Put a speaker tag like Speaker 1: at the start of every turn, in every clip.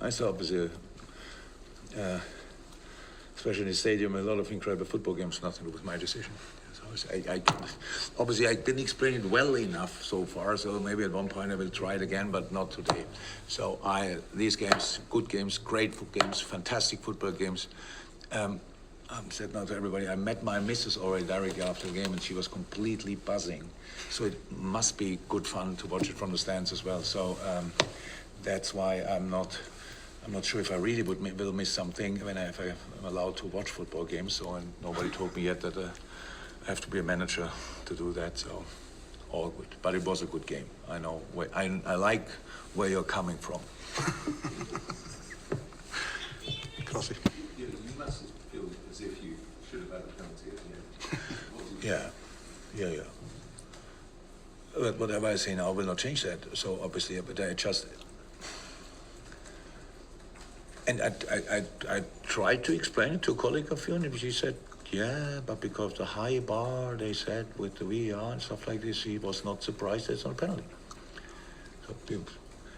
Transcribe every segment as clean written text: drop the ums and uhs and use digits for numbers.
Speaker 1: I saw obviously, especially in the stadium, a lot of incredible football games. Nothing to do with my decision. So obviously I didn't explain it well enough so far. So maybe at one point I will try it again, but not today. So these games, good games, great games, fantastic football games. I said now to everybody, I met my missus already directly after the game, and she was completely buzzing. So it must be good fun to watch it from the stands as well. So that's why I'm not sure if I really will miss something if I'm allowed to watch football games. So and nobody told me yet that I have to be a manager to do that. So all good. But it was a good game. I know I like where you're coming from.
Speaker 2: Classy.
Speaker 3: You must feel as if you should have had a penalty at the end.
Speaker 1: Yeah. But whatever I say now will not change that. So obviously, but I just. And I tried to explain it to a colleague of yours, and she said, yeah, but because the high bar, they said, with the VAR and stuff like this, he was not surprised it's not a penalty.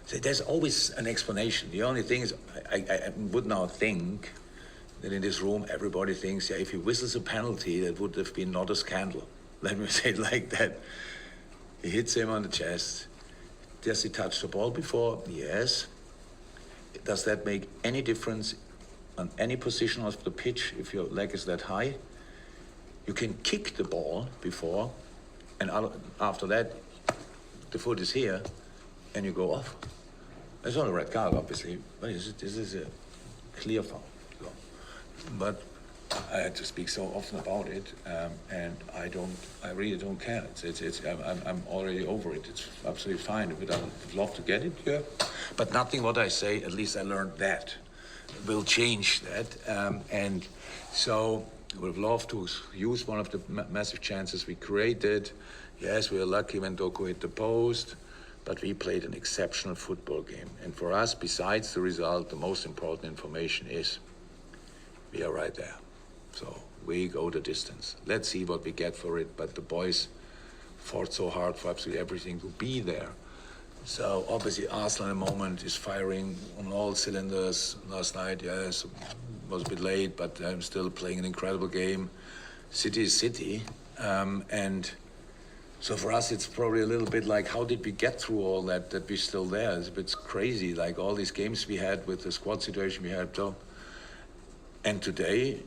Speaker 1: So there's always an explanation. The only thing is, I would now think that in this room, everybody thinks, yeah, if he whistles a penalty, that would have been not a scandal. Let me say it like that. He hits him on the chest. Does he touch the ball before? Yes. Does that make any difference on any position of the pitch if your leg is that high? You can kick the ball before, and after that, the foot is here, and you go off. It's not a red card, obviously, but this is a clear foul. So, but I had to speak so often about it, and I really don't care. I'm already over it. It's absolutely fine. If I'd love to get it, yeah. But nothing what I say, at least I learned that, will change that. And so I would have loved to use one of the massive chances we created. Yes, we were lucky when Doku hit the post, but we played an exceptional football game. And for us, besides the result, the most important information is we are right there. So we go the distance. Let's see what we get for it. But the boys fought so hard for absolutely everything to be there. So obviously Arsenal at the moment is firing on all cylinders. Last night, yes, was a bit late, but I'm still playing an incredible game. City is City. And so for us, it's probably a little bit like, how did we get through all that we're still there? It's a bit crazy, like all these games we had with the squad situation we had. So, and today,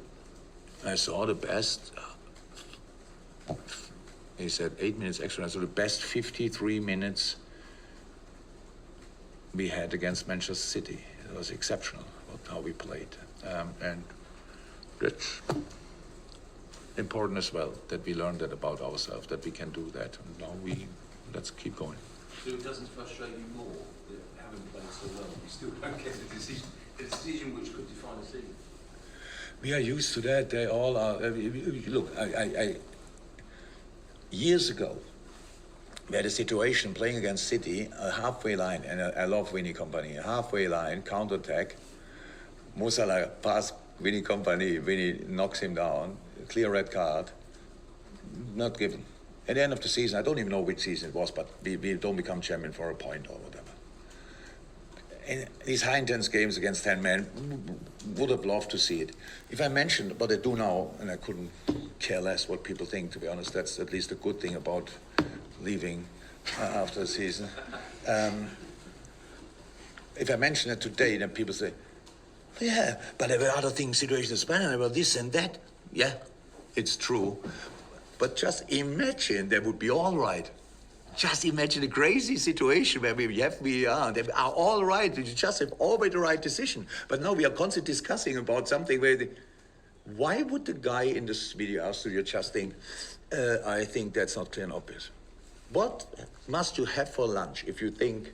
Speaker 1: I saw the best, he said 8 minutes extra, so the best 53 minutes we had against Manchester City. It was exceptional how we played. And it's important as well that we learned that about ourselves, that we can do that. And now let's keep going.
Speaker 3: So it doesn't frustrate you more that having played so well, you still don't get the decision which could define a season?
Speaker 1: We are used to that. They all are. Look, I years ago, we had a situation playing against City, a halfway line, and I love Winnie Company, a halfway line, counter-attack. Musala pass Winnie Company, Winnie knocks him down, clear red card, not given. At the end of the season, I don't even know which season it was, but we don't become champion for a point or whatever. And these high intense games against 10 men, would have loved to see it. If I mentioned what I do now, and I couldn't care less what people think, to be honest, that's at least a good thing about leaving after the season. If I mention it today, then people say, yeah, but there were other things, situations in Spain, there were this and that. Yeah, it's true. But just imagine that would be all right. Just imagine a crazy situation where we are, they are all right. We just have always the right decision. But now we are constantly discussing about something where why would the guy in this video studio just think, I think that's not clear and obvious? What must you have for lunch if you think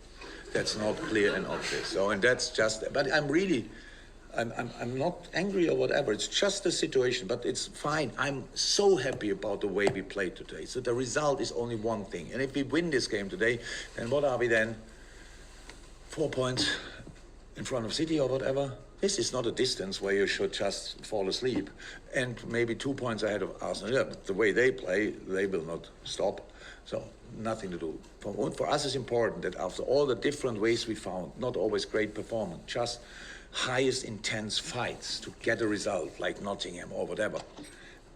Speaker 1: that's not clear and obvious? So, and that's just, but I'm not angry or whatever. It's just a situation, but it's fine. I'm so happy about the way we played today. So the result is only one thing. And if we win this game today, then what are we then? 4 points in front of City or whatever. This is not a distance where you should just fall asleep. And maybe 2 points ahead of Arsenal. Yeah, but the way they play, they will not stop. So nothing to do. For us, it's important that after all the different ways we found, not always great performance, just highest intense fights to get a result, like Nottingham or whatever,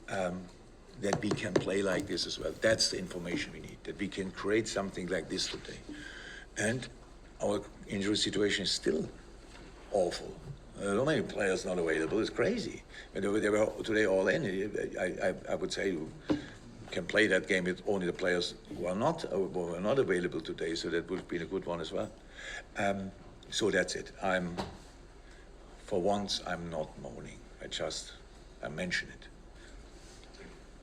Speaker 1: that we can play like this as well. That's the information we need, that we can create something like this today. And our injury situation is still awful. So many players not available. It's crazy. And they were today all in. I would say you can play that game with only the players who are not available today. So that would have been a good one as well. So that's it. For once, I'm not moaning. I mention it.